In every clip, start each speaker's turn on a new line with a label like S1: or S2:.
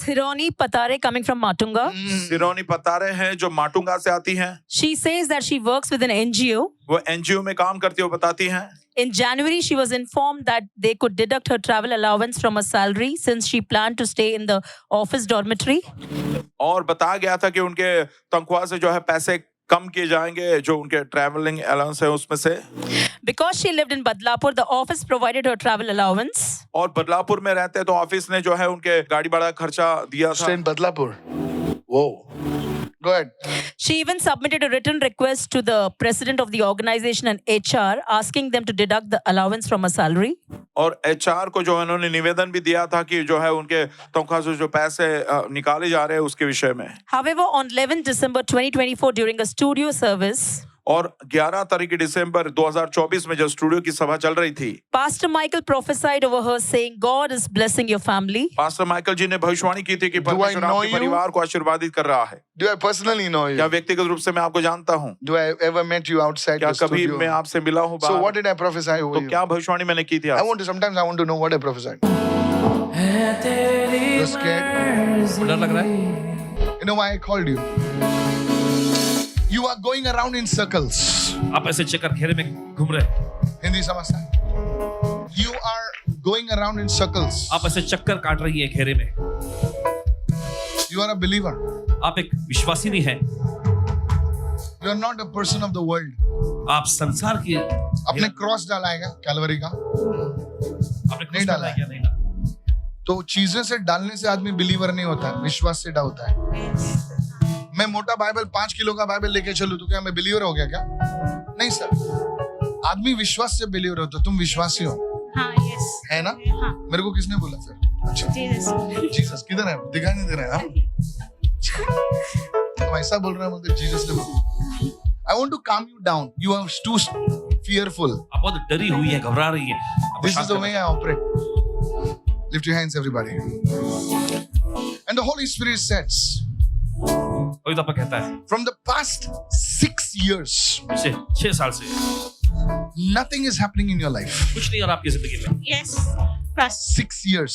S1: Sironi Patare coming from Matunga.
S2: सिरोनी पतारे हैं जो माटुंगा से आती हैं।
S1: She says that she works with an NGO.
S2: वो एनजीओ में काम करती है, वो बताती हैं।
S1: In January, she was informed that they could deduct her travel allowance from her salary since she planned to stay in the office dormitory.
S2: और बताया गया था कि उनके तनख्वाह से जो है पैसे कम किए जाएंगे जो उनके ट्रैवलिंग अलाउंस है उसमें से।
S1: Because she lived in Badlapur, the office provided her travel allowance.
S2: और बदलापुर में रहते हैं तो ऑफिस ने जो है उनके गाड़ी भाड़ा खर्चा दिया था।
S3: Stay in Badlapur. Whoa. Go ahead.
S1: She even submitted a written request to the president of the organization and HR asking them to deduct the allowance from her salary.
S2: और एचआर को जो है उन्होंने निवेदन भी दिया था कि जो है उनके तनख्वाह से जो पैसे निकाले जा रहे हैं उसके विषय में।
S1: However, on 11 December 2024 during a studio service,
S2: और 11 तारीख दिसंबर 2024 में जब स्टूडियो की सभा चल रही थी,
S1: Pastor Michael prophesied over her saying, God is blessing your family.
S2: Pastor Michael ji ने भविष्यवाणी की थी कि परमेश्वर
S3: know
S2: आपके
S3: you?
S2: परिवार को आशीर्वादित कर रहा है।
S3: Do I personally know
S2: क्या
S3: you?
S2: व्यक्तिगत रूप से मैं आपको जानता हूँ?
S3: Do I ever met you outside
S2: क्या
S3: the
S2: कभी मैं
S3: studio?
S2: आपसे मिला हूँ
S3: So what
S2: बाहर?
S3: did I prophesy over
S2: तो
S3: you?
S2: क्या भविष्यवाणी मैंने की थी आपसे?
S3: Sometimes I want to know what I prophesied. You're scared?
S4: डर लग रहा है?
S3: You know why I called you? You are going around in circles.
S4: आप ऐसे चक्कर घेरे में घूम रहे हैं।
S3: Hindi samajhta? You are going around in circles.
S4: आप ऐसे चक्कर काट रही है घेरे में।
S3: You are a believer.
S4: आप एक विश्वासी नहीं है।
S3: You are not a person of the world.
S4: आप संसार की
S3: अपने क्रॉस डाला है क्या कैलवरी का?
S4: आपने
S3: नहीं डाला है।
S4: क्या नहीं डाला?
S3: तो चीजें से डालने से आदमी बिलीवर नहीं होता है, विश्वास से होता है। मैं मोटा बाइबल 5 किलो का बाइबल लेके चलूं तो क्या मैं बिलीवर हो गया क्या? नहीं सर, आदमी विश्वास से बिलीवर होता है। तुम विश्वासी हो,
S5: हाँ, यस,
S3: है ना?
S5: हाँ,
S3: मेरे को किसने बोला फिर? अच्छा, जीसस किधर है? दिखाई नहीं दे रहा है। तुम ऐसा बोल रहे हो मतलब जीसस ने बोला। I want to calm you down. You are too fearful.
S4: आप बहुत डरी हुई है, घबरा रही है। आप
S3: This is
S4: शांत
S3: the
S4: कर-
S3: way I operate. Lift your hands, everybody. And the Holy Spirit says,
S4: पवित्र आत्मा कहता है
S3: from the past 6 years,
S4: पिछले 6 साल से
S3: nothing is happening in your life.
S4: कुछ नहीं हो रहा आपकी जिंदगी में।
S5: Yes, first,
S3: 6 years.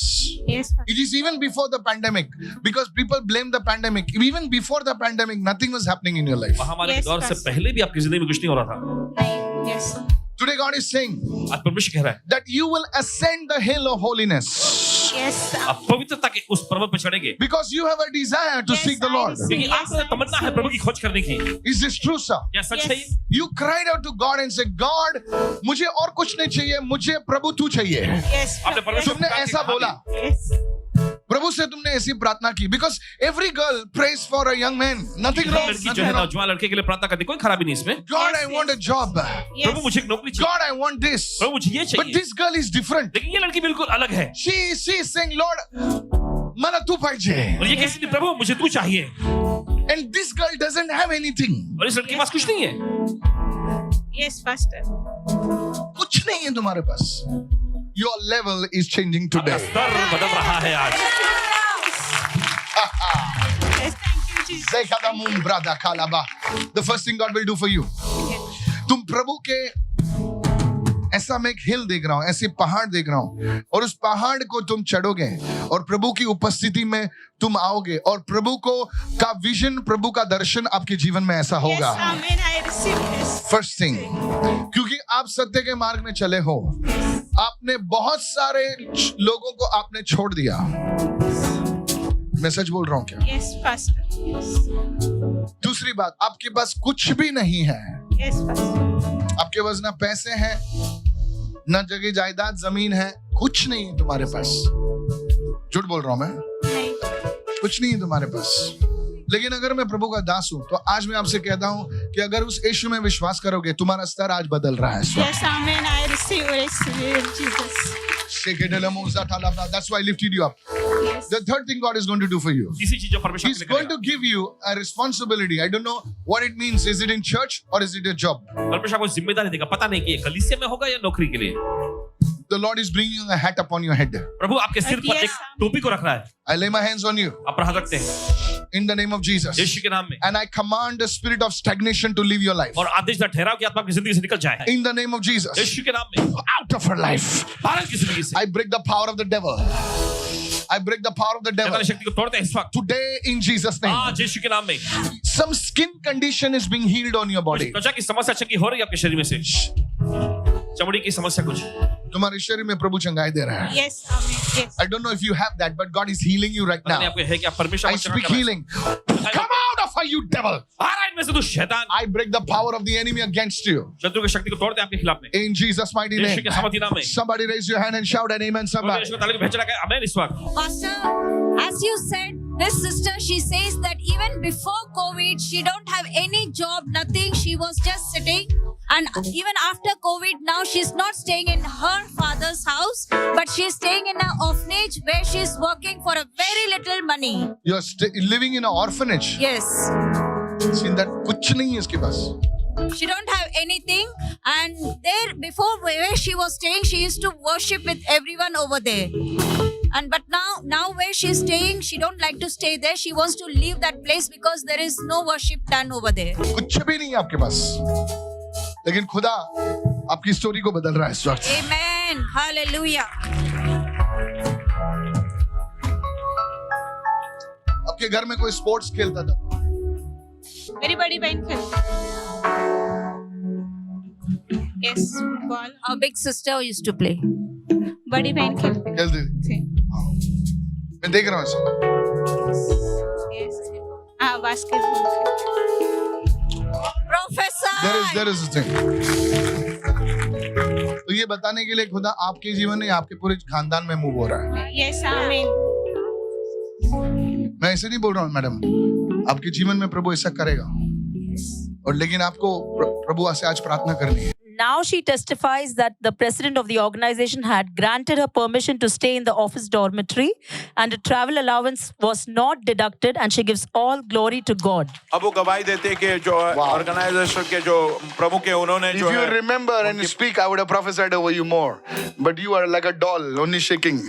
S5: Yes,
S3: It is even before the pandemic, because people blame the pandemic. Even before the pandemic, nothing was happening in your life.
S4: महामारी के
S5: Yes,
S4: दौर से
S5: Pastor.
S4: पहले भी आपकी जिंदगी में कुछ नहीं हो रहा था।
S5: नहीं, yes,
S3: Today, God is saying
S4: आज परमेश्वर कह रहा है
S3: that you will ascend the hill of holiness
S5: yes,
S4: आप पवित्रता के उस पर्वत पर चढ़ेंगे
S3: because you have a desire to
S5: Yes,
S3: seek the
S5: I
S3: Lord.
S5: receive.
S4: क्योंकि आपको तमन्ना है प्रभु की खोज करने की।
S3: Is this true, sir?
S4: क्या सच
S5: Yes.
S4: है ये?
S3: You cried out to God and said, God, मुझे और कुछ नहीं चाहिए, मुझे प्रभु तू चाहिए।
S5: यस,
S4: आपने परमेश्वर
S3: तुमने ऐसा बोला,
S5: यस,
S3: प्रभु से तुमने ऐसी प्रार्थना की, because every girl prays for a young man. Nothing wrong.
S4: लड़की जो
S3: Nothing
S4: है
S3: wrong.
S4: नौजवान लड़के के लिए प्रार्थना करती है, कोई खराबी नहीं इसमें।
S3: God,
S5: Yes,
S3: I want a
S5: yes.
S3: job.
S4: प्रभु मुझे एक नौकरी चाहिए,
S3: God, I want this.
S4: प्रभु मुझे ये
S3: But
S4: चाहिए।
S3: this girl is different.
S4: लेकिन ये लड़की बिल्कुल अलग है
S3: She is saying, Lord, मला तू पाहिजे.
S4: और ये कैसी थी, प्रभु मुझे तू चाहिए।
S3: And this girl doesn't have anything.
S4: और इस लड़की के पास कुछ नहीं है।
S5: यस, फर्स्ट,
S3: कुछ नहीं है तुम्हारे पास. Your level is changing
S4: आपका
S3: today.
S4: स्तर बदल रहा है आज।
S5: Yes, thank you Jesus,
S3: Zekadamum brada kalaba. The first thing God will do for you. तुम प्रभु के ऐसा मैं एक हिल देख रहा हूं, ऐसे पहाड़ देख रहा हूं, और उस पहाड़ को तुम चढ़ोगे और प्रभु की उपस्थिति में तुम आओगे और प्रभु को का विजन, प्रभु का दर्शन आपके जीवन में ऐसा
S5: यस,
S3: होगा.
S5: आमीन, I receive this,
S3: first thing, क्योंकि आप सत्य के मार्ग में चले हो, आपने बहुत सारे लोगों को आपने छोड़ दिया. मैं सच बोल रहा हूं क्या?
S5: यस, फर्स्ट, यस,
S3: दूसरी बात, आपके पास कुछ भी नहीं है.
S5: यस, फर्स्ट,
S3: आपके पास ना पैसे हैं, ना जगह जायदाद जमीन है, कुछ नहीं है तुम्हारे पास. झूठ बोल रहा हूं मैं?
S5: नहीं,
S3: कुछ नहीं है तुम्हारे पास. लेकिन अगर मैं प्रभु का दास हूं तो आज मैं आपसे कहता हूं कि अगर उस यीशु में विश्वास करोगे, तुम्हारा स्तर आज बदल रहा है.
S5: यस, आमीन, I receive Jesus,
S3: That's why I lifted you up.
S5: Yes,
S3: The third thing God is going to do for you,
S4: इसी चीज जो परमेश्वर
S3: He's
S4: आपके लिए
S3: going
S4: करेगा।
S3: to give you a responsibility. I don't know what it means. Is it in church or is it a job?
S4: परमेश्वर आपको जिम्मेदारी देगा, पता नहीं कि ये कलीसिया में होगा या नौकरी के लिए।
S3: The Lord is bringing a hat upon your head.
S4: प्रभु आपके सिर पर
S5: Yes,
S4: एक टोपी को रख रहा है।
S3: I lay my hands on you
S4: आप पर हाथ रखते हैं
S3: in the name of Jesus.
S4: यीशु के नाम में,
S3: And I command the spirit of stagnation to leave your life.
S4: और आदेश का ठहराव कि आत्मा आपकी जिंदगी से निकल जाए।
S3: In the name of Jesus.
S4: यीशु के नाम में
S3: Out of her life.
S4: बाहर की जिंदगी से
S3: I break the power of the devil. I break the power of the devil
S4: शैतानी शक्ति को तोड़ते हैं इस वक्त
S3: today in Jesus' name.
S4: आज यीशु के नाम में
S3: Some skin condition is being healed on your body.
S4: त्वचा की समस्या चंगी हो रही है आपके शरीर में से चमड़ी की समस्या कुछ
S3: तुम्हारे शरीर में प्रभु चंगाई दे रहा है.
S5: Yes, Amen. Yes.
S3: I don't know if you have that, but God is healing you right
S4: पता नहीं
S3: now.
S4: आपको है कि आप परमेश्वर
S3: I
S4: को चंगा
S3: speak
S4: कर रहे हैं.
S3: healing. Come out of her, you devil.
S4: आ रहा है इनमें से तू शैतान
S3: I break the power of the enemy against you.
S4: शत्रु की शक्ति को तोड़ते हैं आपके खिलाफ में
S3: In Jesus' mighty
S4: Yeshu
S3: name.
S4: के सामर्थी नाम में
S3: Somebody raise your hand and shout an amen. Somebody.
S4: यीशु को ताली में भेज रखा है आमेन इस वक्त
S6: Pastor, as you said, this sister, she says that even before COVID, she don't have any job, nothing. She was just sitting. And even after COVID, now she's not staying in her father's house, but she's staying in an orphanage where she's working for a very little money.
S3: You're living in an orphanage.
S6: Yes.
S3: See that कुछ नहीं है इसके पास.
S6: She don't have anything. And there, before where she was staying, she used to worship with everyone over there. And but now where she's staying, she don't like to stay there. She wants to leave that place because there is no worship done over there.
S3: कुछ भी नहीं है आपके पास. लेकिन खुदा आपकी story को बदल रहा है इस वक्त.
S6: Amen. Hallelujah.
S3: आपके घर में कोई स्पोर्ट्स खेलता था.
S5: मेरी बड़ी बहन खेलती. Yes, football.
S6: Our big sister used to play.
S5: बड़ी बहन खेलती
S3: खेलती थी.
S5: थी.
S3: मैं देख रहा हूँ इसे.
S5: Yes. हाँ, बास्केटबॉल खेलती.
S6: Professor.
S3: There is a thing. तो ये बताने के लिए खुदा आपके जीवन में आपके पूरे खानदान में मूव हो रहा है.
S5: Yes, Amen.
S3: मैं ऐसे नहीं बोल रहा हूँ मैडम. आपके जीवन में प्रभु ऐसा करेगा. और लेकिन आपको प्रभु से आज प्रार्थना करनी है.
S1: Now she testifies that the president of the organization had granted her permission to stay in the office dormitory and a travel allowance was not deducted and she gives all glory to God.
S2: अब वो गवाही देते हैं कि जो organisation के जो प्रमुख है उन्होंने
S3: If
S2: जो
S3: you
S2: है
S3: remember and speak, I would have prophesied over you more. But you are like a doll, only shaking.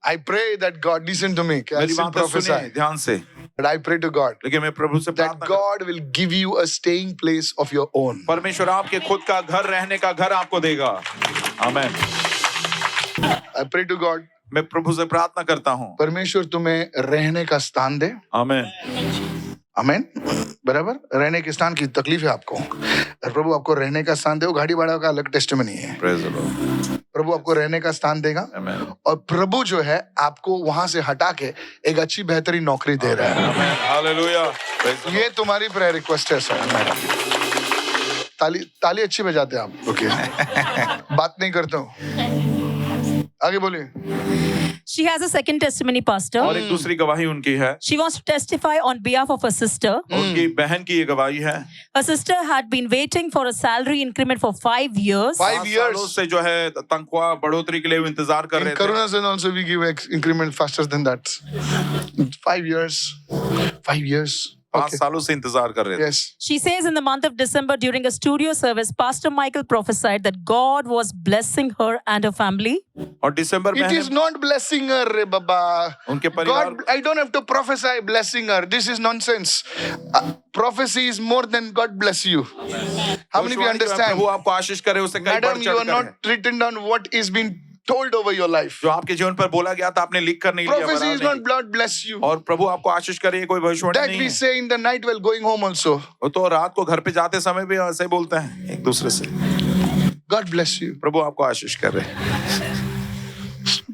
S3: I pray that God, listen to me. I
S2: मेरी
S3: still
S2: बातें सुनिए
S3: prophesy.
S2: ध्यान से.
S3: But I pray to God
S2: लेकिन मैं प्रभु से
S3: that
S2: प्रार्थना
S3: God will give you a staying place of your own.
S2: परमेश्वर आपके खुद का घर रहने का घर आपको देगा. आमेन.
S3: I pray to God,
S2: मैं प्रभु से प्रार्थना करता हूँ.
S3: परमेश्वर तुम्हें रहने का स्थान दे.
S2: आमेन.
S3: आमेन. बराबर. रहने के स्थान की तकलीफ है आपको. और प्रभु आपको रहने का स्थान दे. वो गाड़ी भाड़ा का अलग टेस्टिमनी है.
S2: Praise the Lord.
S3: प्रभु आपको रहने का स्थान देगा.
S2: Amen.
S3: और प्रभु जो है आपको वहां से हटा के एक अच्छी बेहतरीन नौकरी दे रहा है.
S2: Amen. Hallelujah. Praise the Lord.
S3: ये तुम्हारी प्रेयर रिक्वेस्ट है सर. ताली अच्छी बजाते हैं आप. ओके. बात नहीं करता हूँ. आगे बोलिए.
S1: She has a second testimony, Pastor.
S2: और एक दूसरी गवाही उनकी है.
S1: She wants to testify on behalf of her sister.
S2: उनकी बहन की ये गवाही है.
S1: Her sister had been waiting for a salary increment for 5 years.
S3: 5
S2: सालों
S3: years.
S2: से जो है तनख्वाह बढ़ोतरी के लिए वो इंतजार कर
S3: In
S2: रहे थे.
S3: Karuna Sen also we give increment faster than that. 5 years. 5 years.
S2: 5
S3: Okay.
S2: सालों से इंतजार कर रहे थे.
S3: Yes.
S1: She says in the month of December during a studio service, Pastor Michael prophesied that God was blessing her and her family.
S2: और दिसंबर में
S3: It is not blessing her, re Baba.
S2: उनके परिवार
S3: God, I don't have to prophesy blessing her. This is nonsense. Prophecy is more than God bless you. How many of you understand?
S2: प्रभु आपको आशीष करे उससे कई बढ़
S3: Madam, you are
S2: चढ़कर है.
S3: not written down what is being told over your life.
S2: जो आपके जीवन पर बोला गया था आपने लिख कर नहीं लिया.
S3: Prophecy
S2: बना
S3: is
S2: नहीं.
S3: not blood bless you.
S2: और प्रभु आपको आशीष करे कोई भविष्यवाणी
S3: That
S2: नहीं
S3: we
S2: है.
S3: say in the night while going home also.
S2: वो तो रात को घर पे जाते समय भी ऐसे ही बोलते हैं एक दूसरे से.
S3: God bless you.
S2: प्रभु आपको आशीष कर रहे हैं.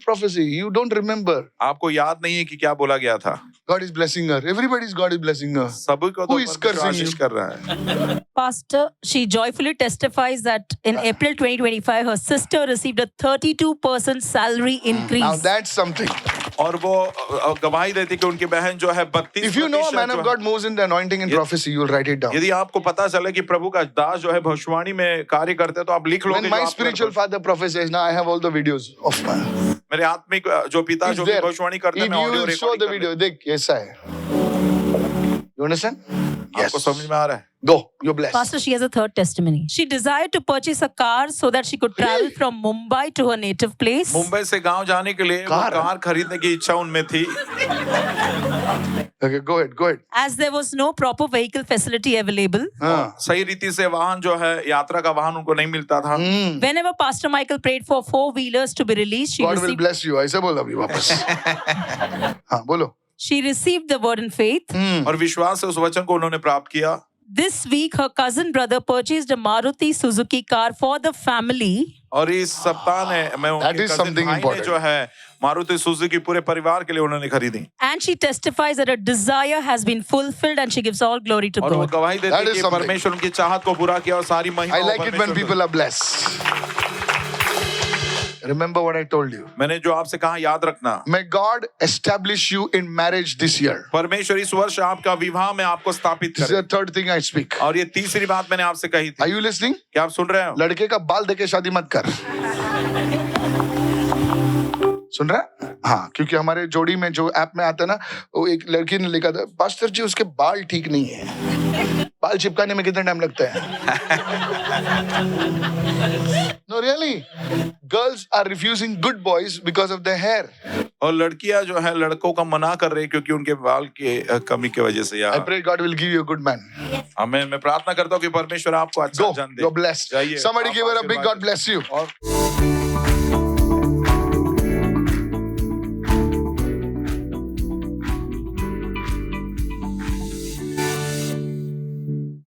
S3: Prophecy, you don't remember.
S2: आपको याद नहीं है कि क्या बोला गया था.
S3: God is blessing her. Everybody's God is blessing her.
S2: सभी को तो
S3: Who is
S2: परमेश्वर
S3: cursing
S2: आशीष
S3: you?
S2: कर रहा है.
S1: Pastor, she joyfully testifies that in April 2025, her sister received a 32% salary
S3: Now
S1: increase.
S3: that's something.
S2: और वो गवाही देती कि उनकी बहन जो है 32%
S3: If you know a man of
S2: जो है,
S3: God moves in the anointing and prophecy, you'll write it down.
S2: यदि आपको पता चले कि प्रभु का दास जो है भविष्यवाणी में कार्य करते हैं तो आप लिख लोगे.
S3: When
S2: जो
S3: my
S2: आप
S3: spiritual father prophesies, now I have all the videos of my.
S2: मेरे आत्मिक जो पिता
S3: It's
S2: जो
S3: there.
S2: भविष्यवाणी करते हैं
S3: If
S2: मैं audio
S3: you show
S2: recording
S3: the
S2: कर
S3: video, देख ऐसा है. You understand?
S2: आपको समझ में आ रहा है.
S3: Go, you're blessed.
S1: Pastor, she has a third testimony. She desired to purchase a car so that she could travel from Mumbai to her native place.
S2: Mumbai से गांव जाने के लिए वो
S3: कार?
S2: कार खरीदने की इच्छा उनमें थी।
S3: Okay, go ahead.
S1: As there was no proper vehicle facility available.
S3: हाँ.
S2: सही रीति से वाहन जो है यात्रा का वाहन उनको नहीं मिलता था।
S1: Whenever Pastor Michael prayed for 4-wheelers to be released, she
S3: God will
S1: received,
S3: bless you. ऐसे बोलो अभी वापस. हाँ, बोलो.
S1: she received the word in faith.
S2: और विश्वास से उस वचन को उन्होंने प्राप्त किया।
S1: This week, her cousin brother purchased a Maruti Suzuki car for the family.
S2: और इस सप्ताह ने मैं
S3: That
S2: उनके
S3: is
S2: कजिन
S3: something
S2: भाई ने
S3: important.
S2: जो है मारुति सुजुकी पूरे परिवार के लिए उन्होंने खरीदी।
S1: And she testifies that her desire has been fulfilled and she gives all glory to
S2: और वो
S1: God.
S2: गवाही देती
S3: That
S2: है
S3: is
S2: कि
S3: something.
S2: परमेश्वर उनकी चाहत को पूरा किया और सारी महिमा
S3: I like it when people are blessed. Remember what I told you.
S2: मैंने जो आपसे कहा याद रखना।
S3: May God establish you in marriage this year.
S2: परमेश्वर इस वर्ष आपका विवाह में आपको स्थापित
S3: This is
S2: करे।
S3: the third thing I speak.
S2: और ये तीसरी बात मैंने आपसे कही
S3: Are
S2: थी।
S3: you listening?
S2: क्या आप सुन रहे हो?
S3: लड़के का बाल देके शादी मत कर. सुन रहा है? हाँ, क्योंकि हमारे जोड़ी में जो ऐप में आता है ना, वो एक लड़की ने लिखा था, पास्टर जी उसके बाल ठीक नहीं है. बाल चिपकाने में कितना टाइम लगता है? No, really. Girls are refusing good boys because of their hair.
S2: और लड़कियां जो है लड़कों का मना कर रही क्योंकि उनके बाल के कमी की वजह से।
S3: I
S2: यार
S3: pray God will give you a good man.
S2: मैं प्रार्थना करता हूँ कि परमेश्वर आपको अच्छा
S3: Go,
S2: जन दे।
S3: you're blessed.
S2: जाइए।
S3: Somebody
S2: आप
S3: give her a big
S2: आशीर्वाद
S3: God bless you.
S2: और